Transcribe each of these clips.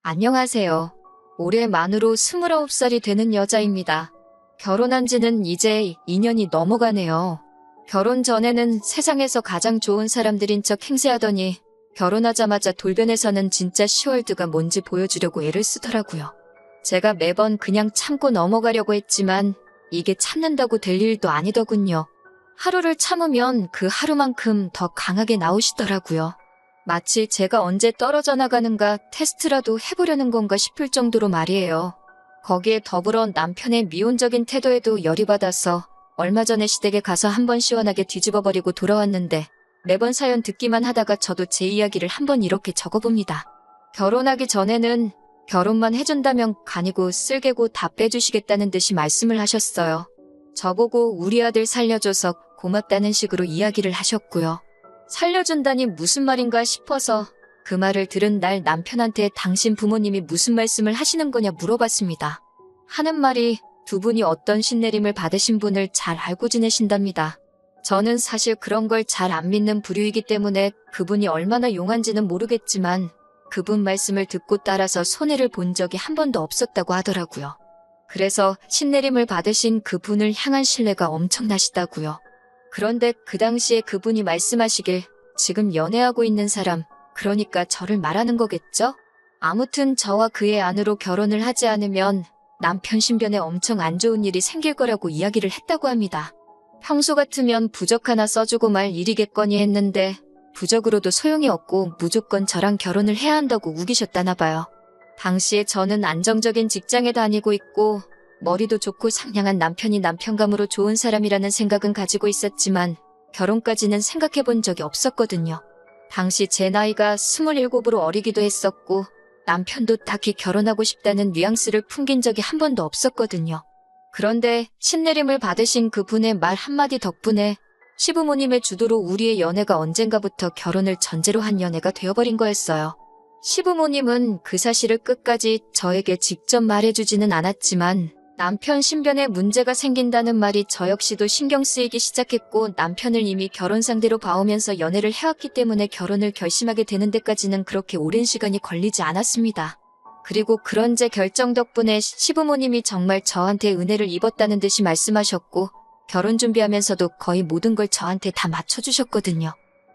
안녕하세요. 올해 만으로 29살이 되는 여자입니다. 결혼한 지는 이제 2년이 넘어가네요. 결혼 전에는 세상에서 가장 좋은 사람들인 척 행세하더니 결혼하자마자 돌변해서는 진짜 시월드가 뭔지 보여주려고 애를 쓰더라고요. 제가 매번 그냥 참고 넘어가려고 했지만 이게 참는다고 될 일도 아니더군요. 하루를 참으면 그 하루만큼 더 강하게 나오시더라고요. 마치 제가 언제 떨어져 나가는가 테스트라도 해보려는 건가 싶을 정도로 말이에요. 거기에 더불어 남편의 미온적인 태도에도 열이 받아서 얼마 전에 시댁에 가서 한번 시원하게 뒤집어버리고 돌아왔는데 매번 사연 듣기만 하다가 저도 제 이야기를 한번 이렇게 적어봅니다. 결혼하기 전에는 결혼만 해준다면 간이고 쓸개고 다 빼주시겠다는 듯이 말씀을 하셨어요. 저보고 우리 아들 살려줘서 고맙다는 식으로 이야기를 하셨고요. 살려준다니 무슨 말인가 싶어서 그 말을 들은 날 남편한테 당신 부모님이 무슨 말씀을 하시는 거냐 물어봤습니다. 하는 말이 두 분이 어떤 신내림을 받으신 분을 잘 알고 지내신답니다. 저는 사실 그런 걸 잘 안 믿는 부류이기 때문에 그분이 얼마나 용한지는 모르겠지만 그분 말씀을 듣고 따라서 손해를 본 적이 한 번도 없었다고 하더라고요. 그래서 신내림을 받으신 그분을 향한 신뢰가 엄청나시다고요. 그런데 그 당시에 그분이 말씀하시길 지금 연애하고 있는 사람, 그러니까 저를 말하는 거겠죠? 아무튼 저와 그의 안으로 결혼을 하지 않으면 남편 신변에 엄청 안 좋은 일이 생길 거라고 이야기를 했다고 합니다. 평소 같으면 부적 하나 써주고 말 일이겠거니 했는데 부적으로도 소용이 없고 무조건 저랑 결혼을 해야 한다고 우기셨다나 봐요. 당시에 저는 안정적인 직장에 다니고 있고 머리도 좋고 상냥한 남편이 남편감으로 좋은 사람이라는 생각은 가지고 있었지만 결혼까지는 생각해 본 적이 없었거든요. 당시 제 나이가 27으로 어리기도 했었고 남편도 딱히 결혼하고 싶다는 뉘앙스를 풍긴 적이 한 번도 없었거든요. 그런데 신내림을 받으신 그분의 말 한마디 덕분에 시부모님의 주도로 우리의 연애가 언젠가부터 결혼을 전제로 한 연애가 되어버린 거였어요. 시부모님은 그 사실을 끝까지 저에게 직접 말해주지는 않았지만 남편 신변에 문제가 생긴다는 말이 저 역시도 신경 쓰이기 시작했고 남편을 이미 결혼 상대로 봐오면서 연애를 해왔기 때문에 결혼을 결심하게 되는 데까지는 그렇게 오랜 시간이 걸리지 않았습니다. 그리고 그런 제 결정 덕분에 시부모님이 정말 저한테 은혜를 입었다는 듯이 말씀하셨고 결혼 준비하면서도 거의 모든 걸 저한테 다 맞춰주셨거든요.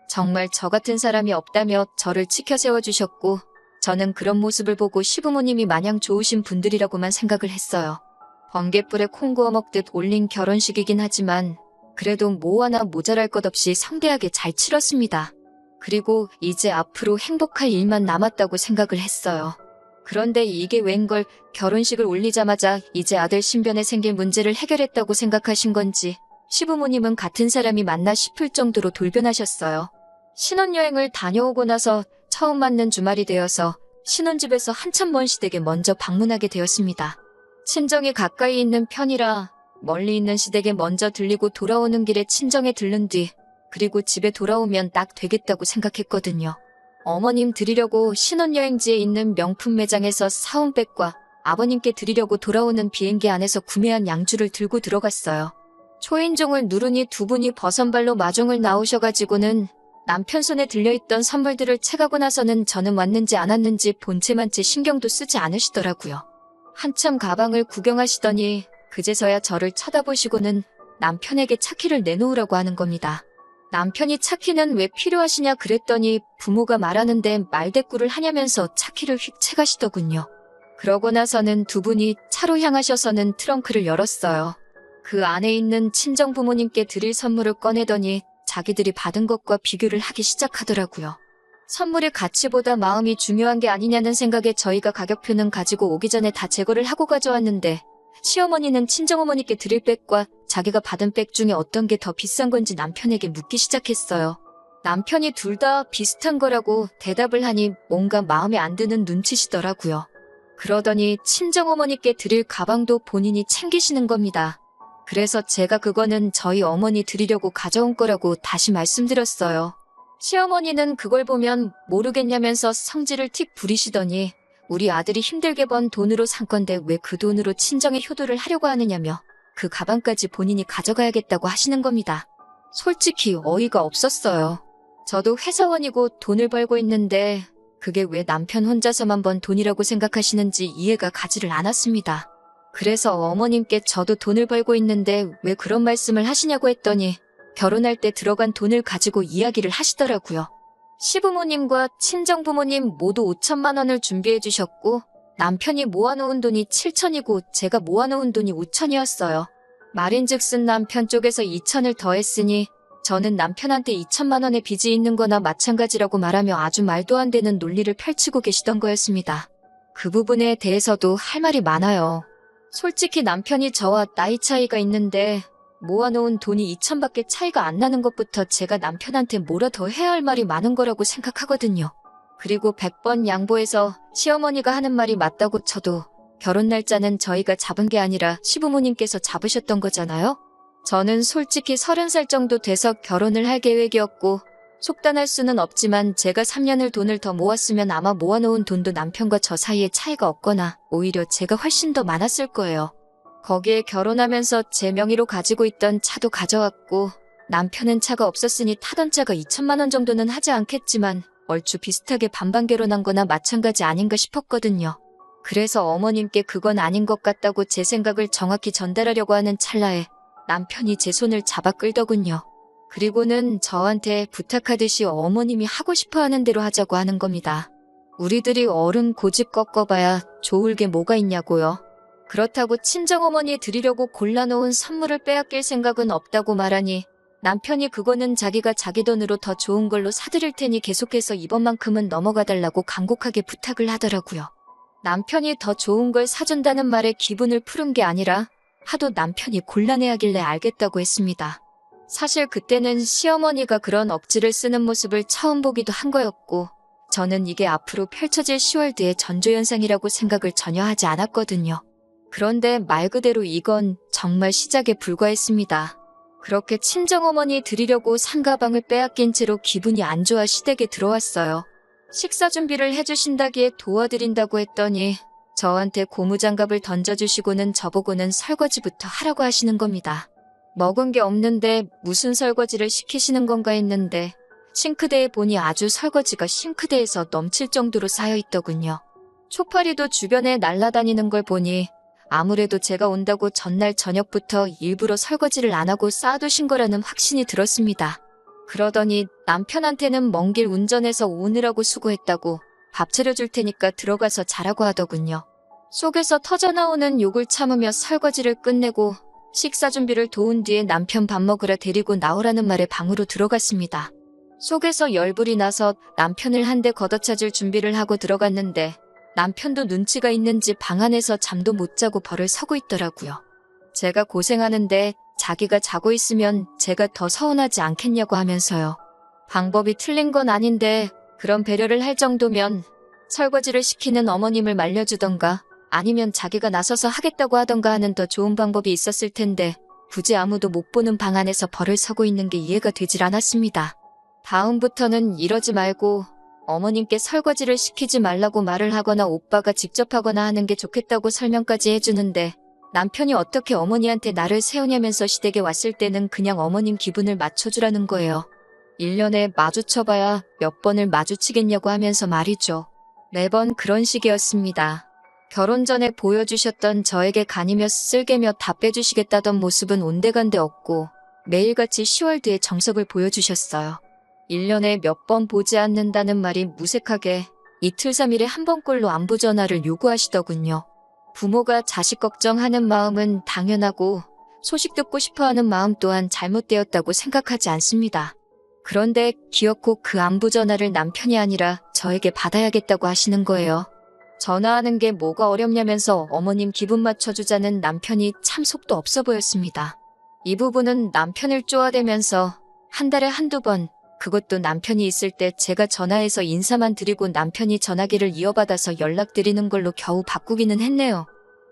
정말 저 같은 사람이 없다며 저를 치켜 세워주셨고 저는 그런 모습을 보고 시부모님이 마냥 좋으신 분들이라고만 생각을 했어요. 번갯불에 콩 구워 먹듯 올린 결혼식이긴 하지만 그래도 뭐 하나 모자랄 것 없이 성대하게 잘 치렀습니다. 그리고 이제 앞으로 행복할 일만 남았다고 생각을 했어요. 그런데 이게 웬걸 결혼식을 올리자마자 이제 아들 신변에 생길 문제를 해결했다고 생각하신 건지 시부모님은 같은 사람이 맞나 싶을 정도로 돌변하셨어요. 신혼여행을 다녀오고 나서 처음 맞는 주말이 되어서 신혼집에서 한참 먼 시댁에 먼저 방문하게 되었습니다. 친정이 가까이 있는 편이라 멀리 있는 시댁에 먼저 들리고 돌아오는 길에 친정에 들른 뒤 그리고 집에 돌아오면 딱 되겠다고 생각했거든요. 어머님 드리려고 신혼여행지에 있는 명품 매장에서 사온 백과 아버님께 드리려고 돌아오는 비행기 안에서 구매한 양주를 들고 들어갔어요. 초인종을 누르니 두 분이 버선발로 마중을 나오셔가지고는 남편 손에 들려있던 선물들을 채가고 나서는 저는 왔는지 안 왔는지 본체만 채 신경도 쓰지 않으시더라고요. 한참 가방을 구경하시더니 그제서야 저를 쳐다보시고는 남편에게 차키를 내놓으라고 하는 겁니다. 남편이 차키는 왜 필요하시냐 그랬더니 부모가 말하는데 말대꾸를 하냐면서 차키를 휙 채가시더군요. 그러고 나서는 두 분이 차로 향하셔서는 트렁크를 열었어요. 그 안에 있는 친정 부모님께 드릴 선물을 꺼내더니 자기들이 받은 것과 비교를 하기 시작하더라고요. 선물의 가치보다 마음이 중요한 게 아니냐는 생각에 저희가 가격표는 가지고 오기 전에 다 제거를 하고 가져왔는데 시어머니는 친정어머니께 드릴 백과 자기가 받은 백 중에 어떤 게 더 비싼 건지 남편에게 묻기 시작했어요. 남편이 둘 다 비슷한 거라고 대답을 하니 뭔가 마음에 안 드는 눈치시더라고요. 그러더니 친정어머니께 드릴 가방도 본인이 챙기시는 겁니다. 그래서 제가 그거는 저희 어머니 드리려고 가져온 거라고 다시 말씀드렸어요. 시어머니는 그걸 보면 모르겠냐면서 성질을 틱 부리시더니 우리 아들이 힘들게 번 돈으로 산 건데 왜 그 돈으로 친정에 효도를 하려고 하느냐며 그 가방까지 본인이 가져가야겠다고 하시는 겁니다. 솔직히 어이가 없었어요. 저도 회사원이고 돈을 벌고 있는데 그게 왜 남편 혼자서만 번 돈이라고 생각하시는지 이해가 가지를 않았습니다. 그래서 어머님께 저도 돈을 벌고 있는데 왜 그런 말씀을 하시냐고 했더니 결혼할 때 들어간 돈을 가지고 이야기를 하시더라고요. 시부모님과 친정부모님 모두 5천만 원을 준비해 주셨고 남편이 모아놓은 돈이 7천이고 제가 모아놓은 돈이 5천이었어요. 말인즉슨 남편 쪽에서 2천을 더했으니 저는 남편한테 2천만 원의 빚이 있는 거나 마찬가지라고 말하며 아주 말도 안 되는 논리를 펼치고 계시던 거였습니다. 그 부분에 대해서도 할 말이 많아요. 솔직히 남편이 저와 나이 차이가 있는데 모아놓은 돈이 2천밖에 차이가 안 나는 것부터 제가 남편한테 뭐라 더 해야 할 말이 많은 거라고 생각하거든요. 그리고 100번 양보해서 시어머니가 하는 말이 맞다고 쳐도 결혼 날짜는 저희가 잡은 게 아니라 시부모님께서 잡으셨던 거잖아요. 저는 솔직히 30살 정도 돼서 결혼을 할 계획이었고 속단할 수는 없지만 제가 3년을 돈을 더 모았으면 아마 모아놓은 돈도 남편과 저 사이에 차이가 없거나 오히려 제가 훨씬 더 많았을 거예요. 거기에 결혼하면서 제 명의로 가지고 있던 차도 가져왔고 남편은 차가 없었으니 타던 차가 2천만 원 정도는 하지 않겠지만 얼추 비슷하게 반반 결혼한 거나 마찬가지 아닌가 싶었거든요. 그래서 어머님께 그건 아닌 것 같다고 제 생각을 정확히 전달하려고 하는 찰나에 남편이 제 손을 잡아 끌더군요. 그리고는 저한테 부탁하듯이 어머님이 하고 싶어하는 대로 하자고 하는 겁니다. 우리들이 어른 고집 꺾어봐야 좋을 게 뭐가 있냐고요. 그렇다고 친정어머니 드리려고 골라놓은 선물을 빼앗길 생각은 없다고 말하니 남편이 그거는 자기가 자기 돈으로 더 좋은 걸로 사드릴 테니 계속해서 이번만큼은 넘어가달라고 간곡하게 부탁을 하더라고요. 남편이 더 좋은 걸 사준다는 말에 기분을 푸른 게 아니라 하도 남편이 곤란해하길래 알겠다고 했습니다. 사실 그때는 시어머니가 그런 억지를 쓰는 모습을 처음 보기도 한 거였고 저는 이게 앞으로 펼쳐질 10월드의 전조현상이라고 생각을 전혀 하지 않았거든요. 그런데 말 그대로 이건 정말 시작에 불과했습니다. 그렇게 친정어머니 드리려고 산 가방을 빼앗긴 채로 기분이 안 좋아 시댁에 들어왔어요. 식사 준비를 해주신다기에 도와드린다고 했더니 저한테 고무장갑을 던져주시고는 저보고는 설거지부터 하라고 하시는 겁니다. 먹은 게 없는데 무슨 설거지를 시키시는 건가 했는데 싱크대에 보니 아주 설거지가 싱크대에서 넘칠 정도로 쌓여있더군요. 초파리도 주변에 날아다니는 걸 보니 아무래도 제가 온다고 전날 저녁부터 일부러 설거지를 안 하고 쌓아두신 거라는 확신이 들었습니다. 그러더니 남편한테는 먼 길 운전해서 오느라고 수고했다고 밥 차려줄 테니까 들어가서 자라고 하더군요. 속에서 터져나오는 욕을 참으며 설거지를 끝내고 식사 준비를 도운 뒤에 남편 밥 먹으러 데리고 나오라는 말에 방으로 들어갔습니다. 속에서 열불이 나서 남편을 한 대 걷어차줄 준비를 하고 들어갔는데 남편도 눈치가 있는지 방 안에서 잠도 못 자고 벌을 서고 있더라고요. 제가 고생하는데 자기가 자고 있으면 제가 더 서운하지 않겠냐고 하면서요. 방법이 틀린 건 아닌데 그런 배려를 할 정도면 설거지를 시키는 어머님을 말려주던가 아니면 자기가 나서서 하겠다고 하던가 하는 더 좋은 방법이 있었을 텐데 굳이 아무도 못 보는 방 안에서 벌을 서고 있는 게 이해가 되질 않았습니다. 다음부터는 이러지 말고 어머님께 설거지를 시키지 말라고 말을 하거나 오빠가 직접 하거나 하는 게 좋겠다고 설명까지 해주는데 남편이 어떻게 어머니한테 나를 세우냐면서 시댁에 왔을 때는 그냥 어머님 기분을 맞춰주라는 거예요. 1년에 마주쳐봐야 몇 번을 마주치겠냐고 하면서 말이죠. 매번 그런 식이었습니다. 결혼 전에 보여주셨던 저에게 간이며 쓸개며 다 빼주시겠다던 모습은 온데간데 없고 매일같이 10월드의 정석을 보여주셨어요. 1년에 몇 번 보지 않는다는 말이 무색하게 이틀 3일에 한 번꼴로 안부 전화를 요구하시더군요. 부모가 자식 걱정하는 마음은 당연하고 소식 듣고 싶어하는 마음 또한 잘못되었다고 생각하지 않습니다. 그런데 기어코 그 안부 전화를 남편이 아니라 저에게 받아야겠다고 하시는 거예요. 전화하는 게 뭐가 어렵냐면서 어머님 기분 맞춰주자는 남편이 참 속도 없어 보였습니다. 이 부분은 남편을 쪼아대면서 한 달에 한두 번, 그것도 남편이 있을 때 제가 전화해서 인사만 드리고 남편이 전화기를 이어받아서 연락드리는 걸로 겨우 바꾸기는 했네요.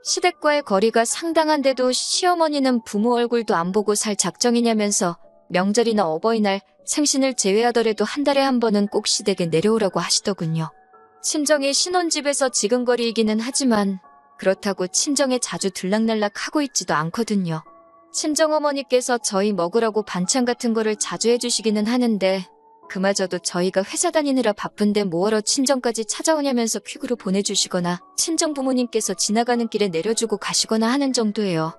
시댁과의 거리가 상당한데도 시어머니는 부모 얼굴도 안 보고 살 작정이냐면서 명절이나 어버이날, 생신을 제외하더라도 한 달에 한 번은 꼭 시댁에 내려오라고 하시더군요. 친정이 신혼집에서 지근거리이기는 하지만 그렇다고 친정에 자주 들락날락 하고 있지도 않거든요. 친정어머니께서 저희 먹으라고 반찬 같은 거를 자주 해주시기는 하는데 그마저도 저희가 회사 다니느라 바쁜데 뭐하러 친정까지 찾아오냐면서 퀵으로 보내주시거나 친정 부모님께서 지나가는 길에 내려주고 가시거나 하는 정도예요.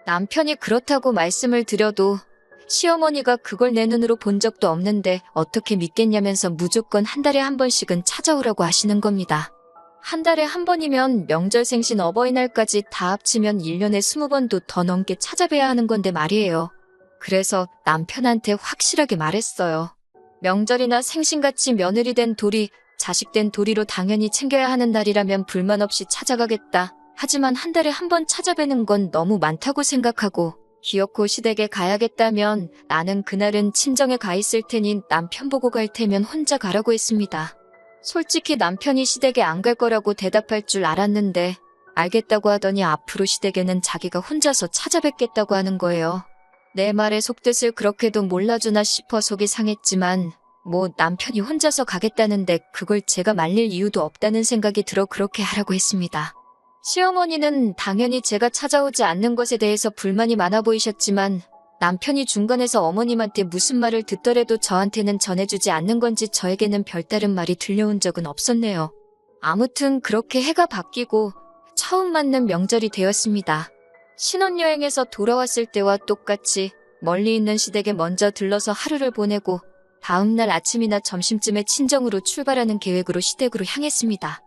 남편이 그렇다고 말씀을 드려도 시어머니가 그걸 내 눈으로 본 적도 없는데 어떻게 믿겠냐면서 무조건 한 달에 한 번씩은 찾아오라고 하시는 겁니다. 한 달에 한 번이면 명절 생신 어버이날까지 다 합치면 1년에 20번도 더 넘게 찾아뵈야 하는 건데 말이에요. 그래서 남편한테 확실하게 말했어요. 명절이나 생신같이 며느리 된 도리, 자식 된 도리로 당연히 챙겨야 하는 날이라면 불만 없이 찾아가겠다. 하지만 한 달에 한 번 찾아뵈는 건 너무 많다고 생각하고 기어코 시댁에 가야겠다면 나는 그날은 친정에 가 있을 테니 남편 보고 갈 테면 혼자 가라고 했습니다. 솔직히 남편이 시댁에 안 갈 거라고 대답할 줄 알았는데 알겠다고 하더니 앞으로 시댁에는 자기가 혼자서 찾아뵙겠다고 하는 거예요. 내 말의 속뜻을 그렇게도 몰라주나 싶어 속이 상했지만 뭐 남편이 혼자서 가겠다는데 그걸 제가 말릴 이유도 없다는 생각이 들어 그렇게 하라고 했습니다. 시어머니는 당연히 제가 찾아오지 않는 것에 대해서 불만이 많아 보이셨지만 남편이 중간에서 어머님한테 무슨 말을 듣더라도 저한테는 전해주지 않는 건지 저에게는 별다른 말이 들려온 적은 없었네요. 아무튼 그렇게 해가 바뀌고 처음 맞는 명절이 되었습니다. 신혼여행에서 돌아왔을 때와 똑같이 멀리 있는 시댁에 먼저 들러서 하루를 보내고 다음날 아침이나 점심쯤에 친정으로 출발하는 계획으로 시댁으로 향했습니다.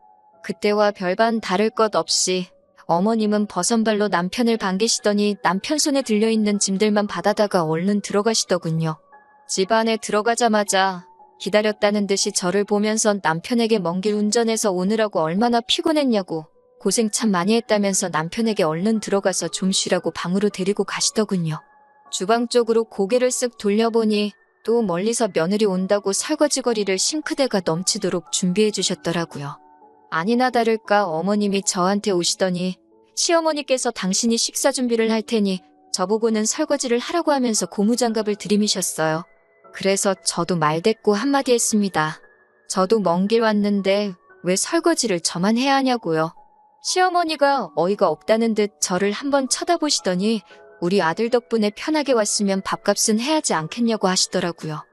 그때와 별반 다를 것 없이 어머님은 버선발로 남편을 반기시더니 남편 손에 들려있는 짐들만 받아다가 얼른 들어가시더군요. 집 안에 들어가자마자 기다렸다는 듯이 저를 보면서 남편에게 먼 길 운전해서 오느라고 얼마나 피곤했냐고 고생 참 많이 했다면서 남편에게 얼른 들어가서 좀 쉬라고 방으로 데리고 가시더군요. 주방 쪽으로 고개를 쓱 돌려보니 또 멀리서 며느리 온다고 설거지거리를 싱크대가 넘치도록 준비해 주셨더라고요. 아니나 다를까 어머님이 저한테 오시더니 시어머니께서 당신이 식사 준비를 할 테니 저보고는 설거지를 하라고 하면서 고무장갑을 들이미셨어요. 그래서 저도 말대꾸 한마디 했습니다. 저도 먼 길 왔는데 왜 설거지를 저만 해야 하냐고요. 시어머니가 어이가 없다는 듯 저를 한번 쳐다보시더니 우리 아들 덕분에 편하게 왔으면 밥값은 해야지 않겠냐고 하시더라고요.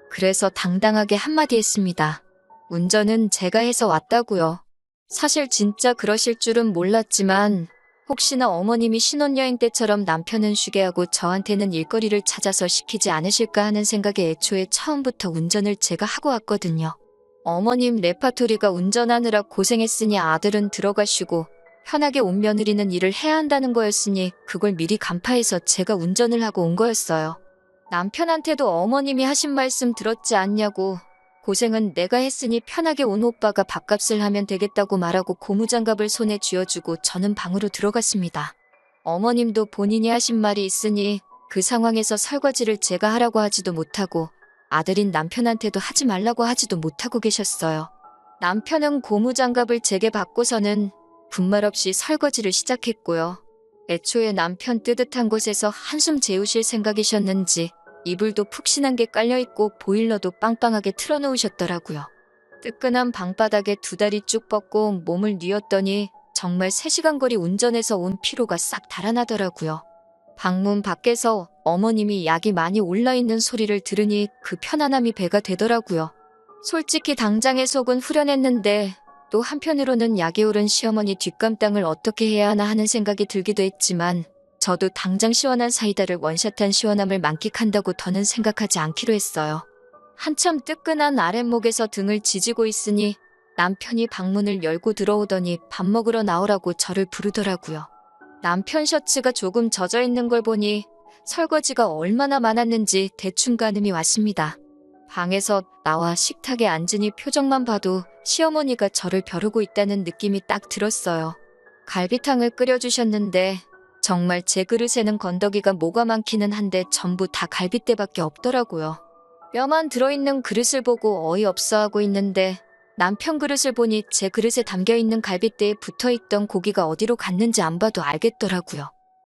그래서 당당하게 한마디 했습니다. 운전은 제가 해서 왔다고요. 사실 진짜 그러실 줄은 몰랐지만 혹시나 어머님이 신혼여행 때처럼 남편은 쉬게 하고 저한테는 일거리를 찾아서 시키지 않으실까 하는 생각에 애초에 처음부터 운전을 제가 하고 왔거든요. 어머님 레파토리가 운전하느라 고생했으니 아들은 들어가시고 편하게 온 며느리는 일을 해야 한다는 거였으니 그걸 미리 간파해서 제가 운전을 하고 온 거였어요. 남편한테도 어머님이 하신 말씀 들었지 않냐고 고생은 내가 했으니 편하게 온 오빠가 밥값을 하면 되겠다고 말하고 고무장갑을 손에 쥐어주고 저는 방으로 들어갔습니다. 어머님도 본인이 하신 말이 있으니 그 상황에서 설거지를 제가 하라고 하지도 못하고 아들인 남편한테도 하지 말라고 하지도 못하고 계셨어요. 남편은 고무장갑을 제게 받고서는 분말 없이 설거지를 시작했고요. 애초에 남편 뜨뜻한 곳에서 한숨 재우실 생각이셨는지 이불도 푹신한 게 깔려있고 보일러도 빵빵하게 틀어놓으셨더라고요. 뜨끈한 방바닥에 두 다리 쭉 뻗고 몸을 뉘었더니 정말 3시간 거리 운전해서 온 피로가 싹 달아나더라고요. 방문 밖에서 어머님이 약이 많이 올라있는 소리를 들으니 그 편안함이 배가 되더라고요. 솔직히 당장에 속은 후련했는데 또 한편으로는 약이 오른 시어머니 뒷감당을 어떻게 해야 하나 하는 생각이 들기도 했지만 저도 당장 시원한 사이다를 원샷한 시원함을 만끽한다고 더는 생각하지 않기로 했어요. 한참 뜨끈한 아랫목에서 등을 지지고 있으니 남편이 방문을 열고 들어오더니 밥 먹으러 나오라고 저를 부르더라고요. 남편 셔츠가 조금 젖어 있는 걸 보니 설거지가 얼마나 많았는지 대충 가늠이 왔습니다. 방에서 나와 식탁에 앉으니 표정만 봐도 시어머니가 저를 벼르고 있다는 느낌이 딱 들었어요. 갈비탕을 끓여주셨는데 정말 제 그릇에는 건더기가 뭐가 많기는 한데 전부 다 갈빗대밖에 없더라고요. 뼈만 들어있는 그릇을 보고 어이없어하고 있는데 남편 그릇을 보니 제 그릇에 담겨있는 갈빗대에 붙어있던 고기가 어디로 갔는지 안 봐도 알겠더라고요.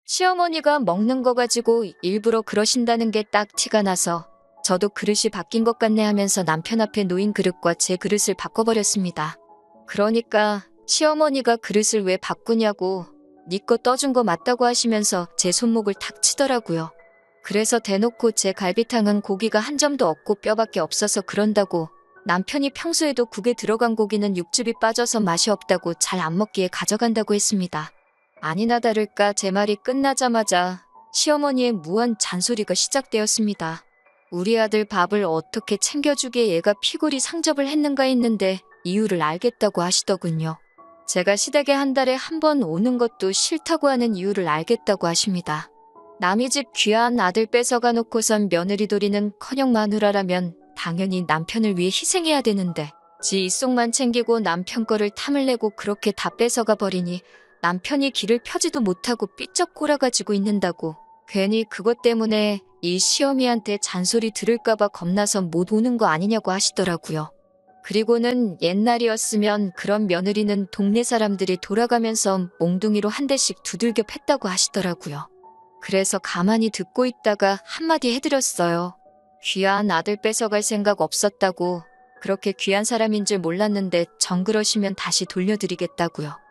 시어머니가 먹는 거 가지고 일부러 그러신다는 게 딱 티가 나서 저도 그릇이 바뀐 것 같네 하면서 남편 앞에 놓인 그릇과 제 그릇을 바꿔버렸습니다. 그러니까 시어머니가 그릇을 왜 바꾸냐고 네 거 떠준 거 맞다고 하시면서 제 손목을 탁 치더라고요. 그래서 대놓고 제 갈비탕은 고기가 한 점도 없고 뼈밖에 없어서 그런다고, 남편이 평소에도 국에 들어간 고기는 육즙이 빠져서 맛이 없다고 잘 안 먹기에 가져간다고 했습니다. 아니나 다를까 제 말이 끝나자마자 시어머니의 무한 잔소리가 시작되었습니다. 우리 아들 밥을 어떻게 챙겨주기에 얘가 피골이 상접을 했는가 했는데 이유를 알겠다고 하시더군요. 제가 시댁에 한 달에 한 번 오는 것도 싫다고 하는 이유를 알겠다고 하십니다. 남의 집 귀한 아들 뺏어가 놓고선 며느리 도리는커녕 마누라라면 당연히 남편을 위해 희생해야 되는데 지 입속만 챙기고 남편 거를 탐을 내고 그렇게 다 뺏어가 버리니 남편이 길을 펴지도 못하고 삐쩍 꼬라가지고 있는다고, 괜히 그것 때문에 이 시어미한테 잔소리 들을까봐 겁나서 못 오는 거 아니냐고 하시더라고요. 그리고는 옛날이었으면 그런 며느리는 동네 사람들이 돌아가면서 몽둥이로 한 대씩 두들겨 팼다고 하시더라고요. 그래서 가만히 듣고 있다가 한마디 해드렸어요. 귀한 아들 뺏어갈 생각 없었다고, 그렇게 귀한 사람인 줄 몰랐는데 정 그러시면 다시 돌려드리겠다고요.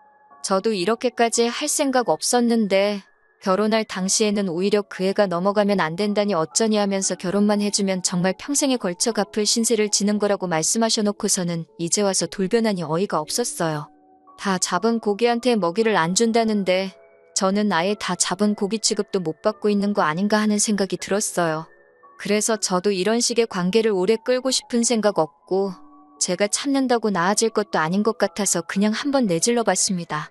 저도 이렇게까지 할 생각 없었는데 결혼할 당시에는 오히려 그 애가 넘어가면 안 된다니 어쩌니 하면서 결혼만 해주면 정말 평생에 걸쳐 갚을 신세를 지는 거라고 말씀하셔놓고서는 이제 와서 돌변하니 어이가 없었어요. 다 잡은 고기한테 먹이를 안 준다는데 저는 아예 다 잡은 고기 취급도 못 받고 있는 거 아닌가 하는 생각이 들었어요. 그래서 저도 이런 식의 관계를 오래 끌고 싶은 생각 없고 제가 참는다고 나아질 것도 아닌 것 같아서 그냥 한번 내질러 봤습니다.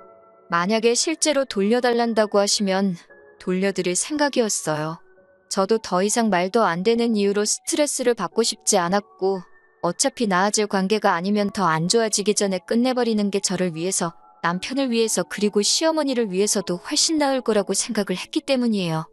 만약에 실제로 돌려달란다고 하시면 돌려드릴 생각이었어요. 저도 더 이상 말도 안 되는 이유로 스트레스를 받고 싶지 않았고 어차피 나아질 관계가 아니면 더 안 좋아지기 전에 끝내버리는 게 저를 위해서, 남편을 위해서, 그리고 시어머니를 위해서도 훨씬 나을 거라고 생각을 했기 때문이에요.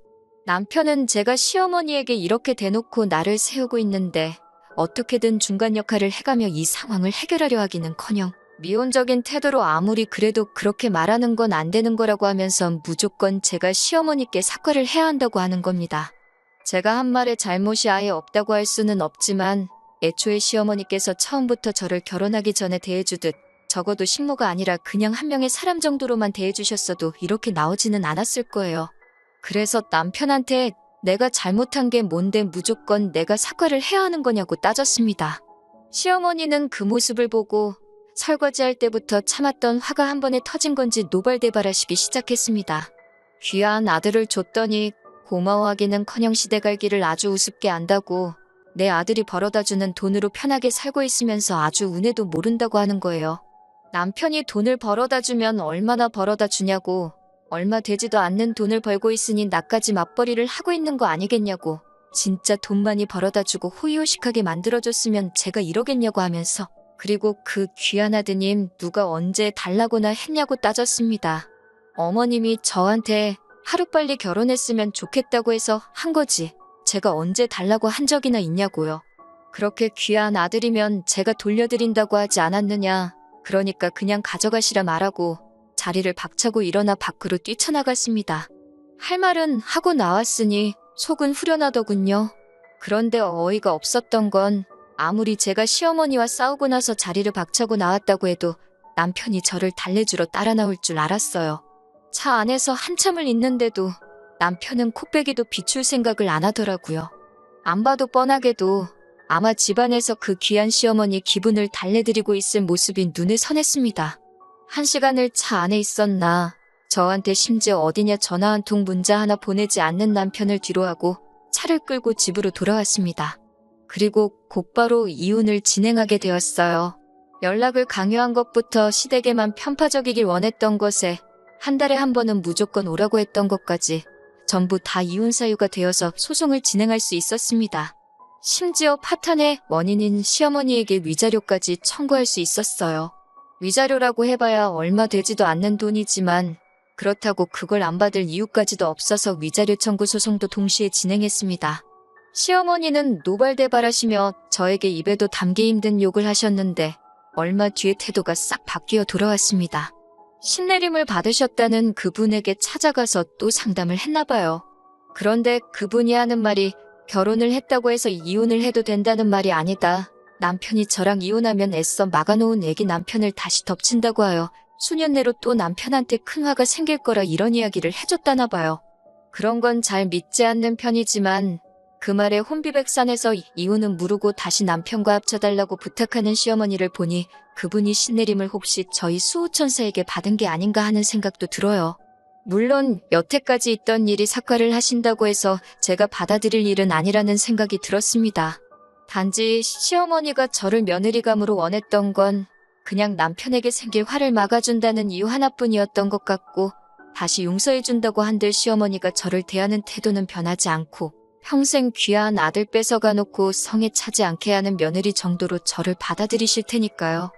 남편은 제가 시어머니에게 이렇게 대놓고 나를 세우고 있는데 어떻게든 중간 역할을 해가며 이 상황을 해결하려 하기는커녕 미온적인 태도로 아무리 그래도 그렇게 말하는 건 안 되는 거라고 하면서 무조건 제가 시어머니께 사과를 해야 한다고 하는 겁니다. 제가 한 말에 잘못이 아예 없다고 할 수는 없지만 애초에 시어머니께서 처음부터 저를 결혼하기 전에 대해주듯 적어도 식모가 아니라 그냥 한 명의 사람 정도로만 대해주셨어도 이렇게 나오지는 않았을 거예요. 그래서 남편한테 내가 잘못한 게 뭔데 무조건 내가 사과를 해야 하는 거냐고 따졌습니다. 시어머니는 그 모습을 보고 설거지할 때부터 참았던 화가 한 번에 터진 건지 노발대발하시기 시작했습니다. 귀한 아들을 줬더니 고마워하기는커녕 시댁알기를 아주 우습게 안다고, 내 아들이 벌어다주는 돈으로 편하게 살고 있으면서 아주 운해도 모른다고 하는 거예요. 남편이 돈을 벌어다주면 얼마나 벌어다주냐고, 얼마 되지도 않는 돈을 벌고 있으니 나까지 맞벌이를 하고 있는 거 아니겠냐고, 진짜 돈 많이 벌어다주고 호의호식하게 만들어줬으면 제가 이러겠냐고 하면서, 그리고 그 귀한 아드님 누가 언제 달라고나 했냐고 따졌습니다. 어머님이 저한테 하루빨리 결혼했으면 좋겠다고 해서 한 거지 제가 언제 달라고 한 적이나 있냐고요. 그렇게 귀한 아들이면 제가 돌려드린다고 하지 않았느냐. 그러니까 그냥 가져가시라 말하고 자리를 박차고 일어나 밖으로 뛰쳐나갔습니다. 할 말은 하고 나왔으니 속은 후련하더군요. 그런데 어이가 없었던 건 아무리 제가 시어머니와 싸우고 나서 자리를 박차고 나왔다고 해도 남편이 저를 달래주러 따라 나올 줄 알았어요. 차 안에서 한참을 있는데도 남편은 코빼기도 비출 생각을 안 하더라고요. 안 봐도 뻔하게도 아마 집안에서 그 귀한 시어머니 기분을 달래드리고 있을 모습이 눈에 선했습니다. 1시간을 차 안에 있었나, 저한테 심지어 어디냐 전화 한 통 문자 하나 보내지 않는 남편을 뒤로하고 차를 끌고 집으로 돌아왔습니다. 그리고 곧바로 이혼을 진행하게 되었어요. 연락을 강요한 것부터 시댁에만 편파적이길 원했던 것에 한 달에 한 번은 무조건 오라고 했던 것까지 전부 다 이혼 사유가 되어서 소송을 진행할 수 있었습니다. 심지어 파탄의 원인인 시어머니에게 위자료까지 청구할 수 있었어요. 위자료라고 해봐야 얼마 되지도 않는 돈이지만 그렇다고 그걸 안 받을 이유까지도 없어서 위자료 청구 소송도 동시에 진행했습니다. 시어머니는 노발대발하시며 저에게 입에도 담기 힘든 욕을 하셨는데 얼마 뒤에 태도가 싹 바뀌어 돌아왔습니다. 신내림을 받으셨다는 그분에게 찾아가서 또 상담을 했나봐요. 그런데 그분이 하는 말이 결혼을 했다고 해서 이혼을 해도 된다는 말이 아니다. 남편이 저랑 이혼하면 애써 막아놓은 애기 남편을 다시 덮친다고 하여 수년 내로 또 남편한테 큰 화가 생길 거라 이런 이야기를 해줬다나 봐요. 그런 건 잘 믿지 않는 편이지만 그 말에 혼비백산해서 이혼은 무르고 다시 남편과 합쳐달라고 부탁하는 시어머니를 보니 그분이 신내림을 혹시 저희 수호천사에게 받은 게 아닌가 하는 생각도 들어요. 물론 여태까지 있던 일이 사과를 하신다고 해서 제가 받아들일 일은 아니라는 생각이 들었습니다. 단지 시어머니가 저를 며느리감으로 원했던 건 그냥 남편에게 생길 화를 막아준다는 이유 하나뿐이었던 것 같고 다시 용서해준다고 한들 시어머니가 저를 대하는 태도는 변하지 않고 평생 귀한 아들 뺏어가 놓고 성에 차지 않게 하는 며느리 정도로 저를 받아들이실 테니까요.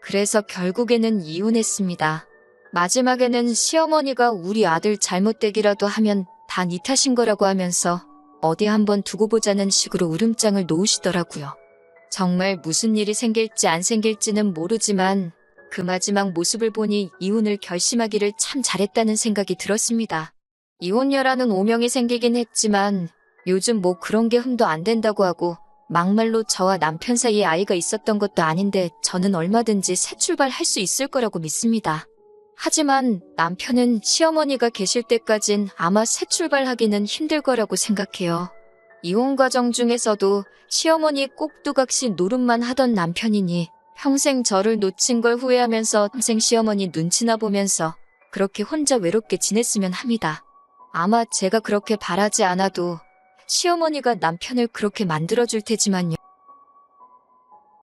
그래서 결국에는 이혼했습니다. 마지막에는 시어머니가 우리 아들 잘못되기라도 하면 다 네 탓인 거라고 하면서 어디 한번 두고 보자는 식으로 울음장을 놓으시더라고요. 정말 무슨 일이 생길지 안 생길지는 모르지만 그 마지막 모습을 보니 이혼을 결심하기를 참 잘했다는 생각이 들었습니다. 이혼녀라는 오명이 생기긴 했지만 요즘 뭐 그런 게 흠도 안 된다고 하고 막말로 저와 남편 사이에 아이가 있었던 것도 아닌데 저는 얼마든지 새 출발할 수 있을 거라고 믿습니다. 하지만 남편은 시어머니가 계실 때까진 아마 새 출발하기는 힘들 거라고 생각해요. 이혼 과정 중에서도 시어머니 꼭두각시 노릇만 하던 남편이니 평생 저를 놓친 걸 후회하면서 평생 시어머니 눈치나 보면서 그렇게 혼자 외롭게 지냈으면 합니다. 아마 제가 그렇게 바라지 않아도 시어머니가 남편을 그렇게 만들어줄 테지만요.